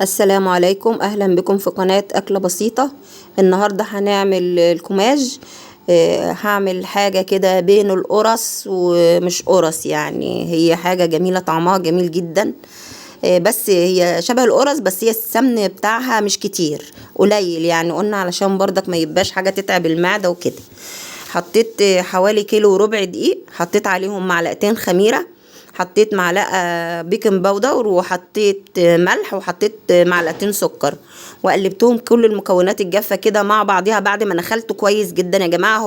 السلام عليكم، اهلا بكم في قناة اكلة بسيطة. النهاردة هنعمل الكوماج. هعمل حاجة كده بين القرص ومش قرص، يعني هي حاجة جميلة، طعمها جميل جدا. بس هي شبه القرص، بس هي السمن بتاعها مش كتير، قليل يعني، قلنا علشان برضك ما يبقاش حاجة تتعب المعدة وكده. حطيت حوالي كيلو وربع دقيق، حطيت عليهم معلقتين خميرة، حطيت معلقة بيكنج باودر، وحطيت ملح، وحطيت معلقتين سكر، وقلبتهم كل المكونات الجافة كده مع بعضها بعد ما نخلته كويس جدا. يا جماعة،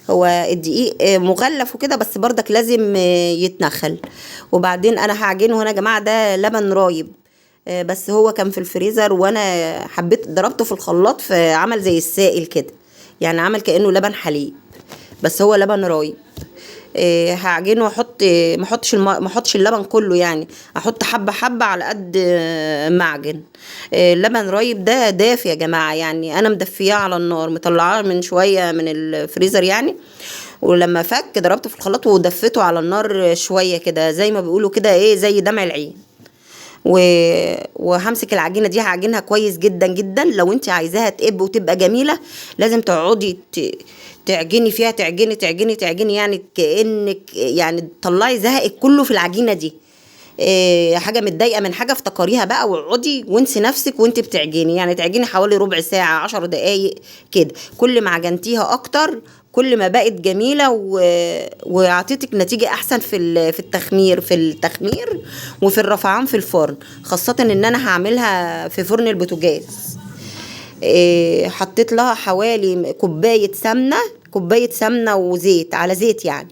هو الدقيق مغلف وكده، بس برضك لازم يتنخل. وبعدين انا هعجنه هنا يا جماعة، ده لبن رايب. بس هو كان في الفريزر، وانا حبيت ضربته في الخلاط، فعمل زي السائل كده، يعني عمل كأنه لبن حليب، بس هو لبن رايب. هعجنه واحط، ما احطش اللبن كله، يعني احط حبه حبه على قد ما اعجن. اللبن رايب ده دافي يا جماعه، يعني انا مدفياه على النار، مطلعاه من شويه من الفريزر يعني. ولما فك ضربته في الخلاط ودفيته على النار شويه كده، زي ما بيقولوا كده، ايه، زي دمع العين. و... وهمسك العجينه دي، هعجنها كويس جدا جدا. لو انت عايزاها تقب وتبقى جميله، لازم تقعدي تعجني فيها، تعجني تعجني تعجني، يعني كأنك يعني تطلعي زهقك كله في العجينه دي. حاجه متضايقه من حاجه افتكريها بقى، واقعدي وانسي نفسك وانت بتعجني، يعني تعجني حوالي ربع ساعه، 10 دقايق كده. كل ما عجنتيها اكتر، كل ما بقت جميله وعطيتك نتيجه احسن في التخمير وفي الرفعان في الفرن، خاصه ان انا هعملها في فرن البوتاجاز. حطيت لها حوالي كوباية سمنة وزيت، على زيت يعني.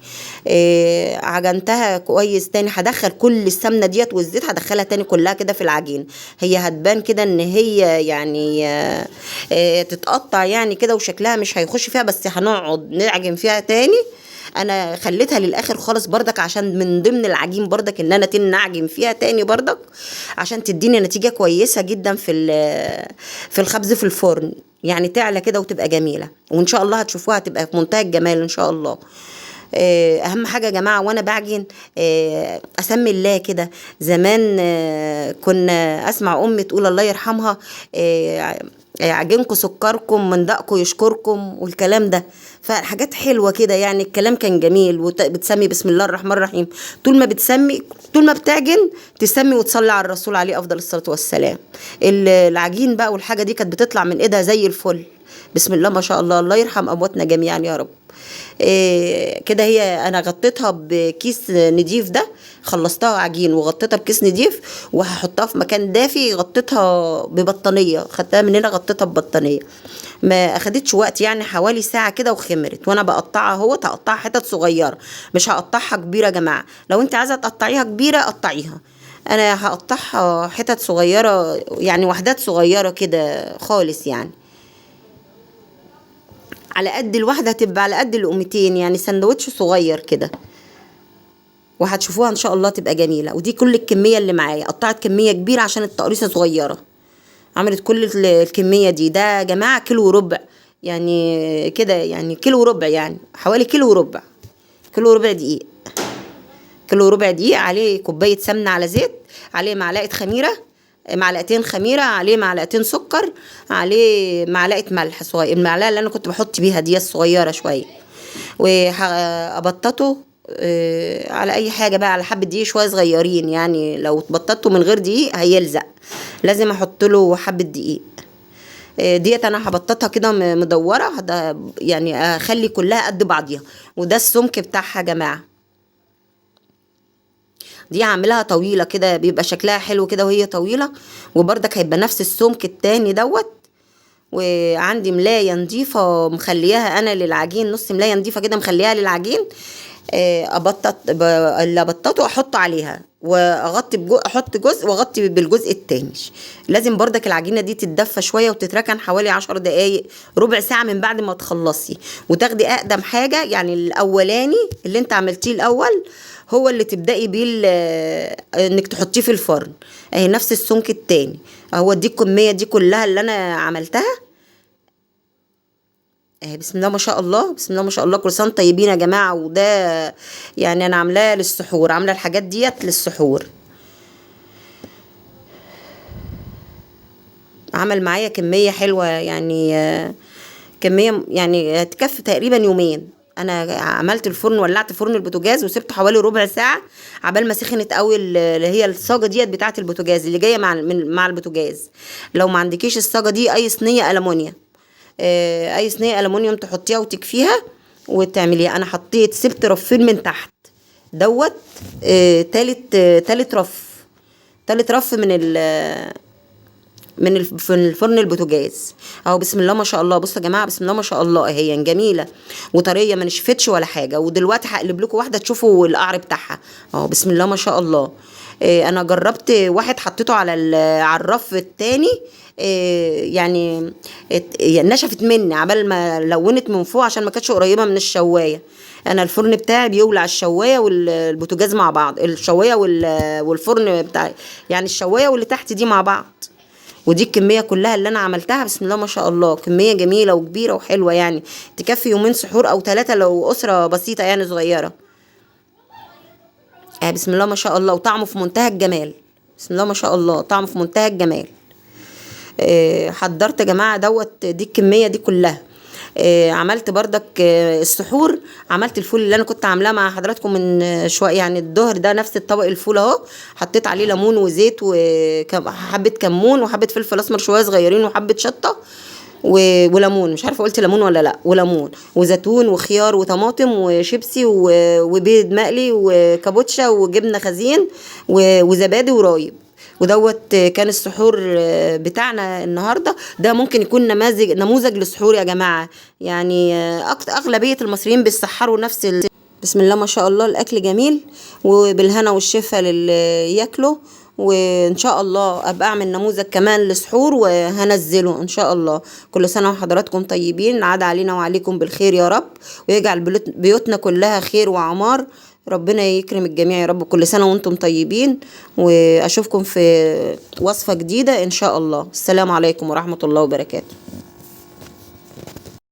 عجنتها كويس. تاني هدخل كل السمنة ديت والزيت، هدخلها تاني كلها كده في العجين. هي هتبان كده ان هي يعني تتقطع يعني كده، وشكلها مش هيخش فيها، بس هنقعد نعجن فيها تاني. انا خليتها للاخر خالص برضك، عشان من ضمن العجين برضك ان انا نعجن فيها تاني برضك، عشان تديني نتيجة كويسة جدا في الخبز في الفرن، يعني تعلى كده وتبقى جميلة، وان شاء الله هتشوفوها هتبقى في منتهى الجمال ان شاء الله. اهم حاجه يا جماعه وانا بعجن، اسمي الله كده. زمان كنا اسمع امي تقول الله يرحمها، عجنكم سكركم من دقكم يشكركم، والكلام ده. فحاجات حلوه كده، يعني الكلام كان جميل. بتسمي بسم الله الرحمن الرحيم، طول ما بتعجن تسمي وتصلي على الرسول عليه افضل الصلاه والسلام. العجين بقى والحاجه دي كانت بتطلع من ايدها زي الفل. بسم الله ما شاء الله، الله يرحم امواتنا جميعا يا رب. كده هي انا غطيتها بكيس نضيف ده، خلصتها عجين وغطيتها بكيس نضيف، وهحطها في مكان دافي. غطيتها ببطانيه، خدتها من هنا غطيتها ببطانيه، ما اخدتش وقت، يعني حوالي ساعه كده وخمرت. وانا بقطعها هقطعها حتت صغيره، مش هقطعها كبيره يا جماعه. لو انت عايزه تقطعيها كبيره قطعيها، انا هقطعها حتت صغيره، يعني وحدات صغيره كده خالص، يعني على قد الواحدة، تبقى على قد القومتين، يعني سندوتش صغير كده. وهتشوفوها ان شاء الله تبقى جميلة. ودي كل الكمية اللي معايا، قطعت كمية كبيرة عشان التقريصة صغيرة، عملت كل الكمية دي. ده يا جماعة كيلو وربع، يعني كده، يعني كيلو وربع، يعني حوالي كيلو وربع. كيلو وربع دقيق، كيلو وربع دقيق، عليه كوباية سمنة على زيت، عليه معلقة خميرة، معلقتين خميرة، عليه معلقتين سكر، عليه معلقة ملح صغير، المعلقة اللي أنا كنت بحط بيها دي الصغيرة شوية. وأبططه على أي حاجة بقى، على حبة دقيق شوية صغيرين، يعني لو بططته من غير دقيق هيلزق، لازم أحط له حبة دقيق. ديت أنا هبططها كده مدورة، يعني أخلي كلها قد بعضيها. وده السمك بتاعها يا جماعة. دي هعملها طويلة كده، بيبقى شكلها حلو كده وهي طويلة، وبرضك هيبقى نفس السمك التاني دوت. وعندي ملاية نضيفة مخلياها انا للعجين، نص ملاية نضيفة كده مخليها للعجين. اللي ابططه احطه عليها، واغطي احط جزء واغطي بالجزء التاني. لازم برضك العجينه دي تتدفى شويه وتتركن حوالي 10 دقايق، ربع ساعه من بعد ما تخلصي. وتاخدي اقدم حاجه، يعني الاولاني اللي انت عملتيه الاول هو اللي تبدأي بيه انك تحطيه في الفرن. اهي نفس السمك التاني، اهو دي الكمية دي كلها اللي انا عملتها. اهي بسم الله ما شاء الله، بسم الله ما شاء الله، كل سنة طيبين يا جماعة. وده يعني انا عاملاه للسحور، عاملة الحاجات ديت للسحور. عمل معايا كمية حلوة يعني، كمية يعني تكفي تقريبا يومين. انا عملت الفرن، ولعت فرن البوتاجاز وسبته حوالي ربع ساعة عبال ما سخنت قوي اللي هي الصاجة ديت بتاعة البوتاجاز اللي جاية مع البوتاجاز. لو ما عندكيش الصاجة دي، اي صينية ألمونيا، اي صينية ألمونيوم تحطيها وتكفيها وتعمليها. انا حطيت سبت رفين من تحت دوت، تالت رف، تالت رف في الفرن البوتاجاز اهو. بسم الله ما شاء الله. بصوا يا جماعه، بسم الله ما شاء الله، هي جميله وطريه ما نشفتش ولا حاجه. ودلوقتي هقلب لكم واحده تشوفوا القعر بتاعها اهو. بسم الله ما شاء الله. انا جربت واحد حطيته على الرف التاني، يعني يعني نشفت مني عبال ما لونت من فوق عشان ما كانتش قريبه من الشوايه. انا الفرن بتاعي بيولع الشوايه والبوتاجاز مع بعض، الشوايه والفرن بتاعي، يعني الشوايه واللي تحت دي مع بعض. ودي الكميه كلها اللي انا عملتها. بسم الله ما شاء الله، كميه جميله وكبيره وحلوه، يعني تكفي يومين سحور او 3 لو اسره بسيطه يعني صغيره. بسم الله ما شاء الله. وطعمه في منتهى الجمال. بسم الله ما شاء الله، طعمه في منتهى الجمال. حضرت يا جماعه دي الكميه دي كلها. عملت بردك السحور. عملت الفول اللي انا كنت عاملاه مع حضراتكم من شويه، يعني الظهر ده، نفس الطبق الفول اهو. حطيت عليه ليمون وزيت وحبه كمون وحبه فلفل اسمر شويه صغيرين وحبه شطه وليمون، مش عارفه قلت ليمون ولا لا، وليمون وزيتون وخيار وطماطم وشيبسي وبيض مقلي وكابوتشا وجبنه خزين وزبادي ورايب. كان السحور بتاعنا النهارده. ده ممكن يكون نموذج للسحور يا جماعه، يعني اغلبيه المصريين بيسحروا بسم الله ما شاء الله. الاكل جميل وبالهنا والشفا للي ياكله. وان شاء الله ابقى اعمل نموذج كمان لسحور وهنزله ان شاء الله. كل سنه وحضراتكم طيبين، عاد علينا وعليكم بالخير يا رب، ويجعل بيوتنا كلها خير وعمار. ربنا يكرم الجميع يا رب. كل سنه وانتم طيبين، واشوفكم في وصفه جديده ان شاء الله. السلام عليكم ورحمه الله وبركاته.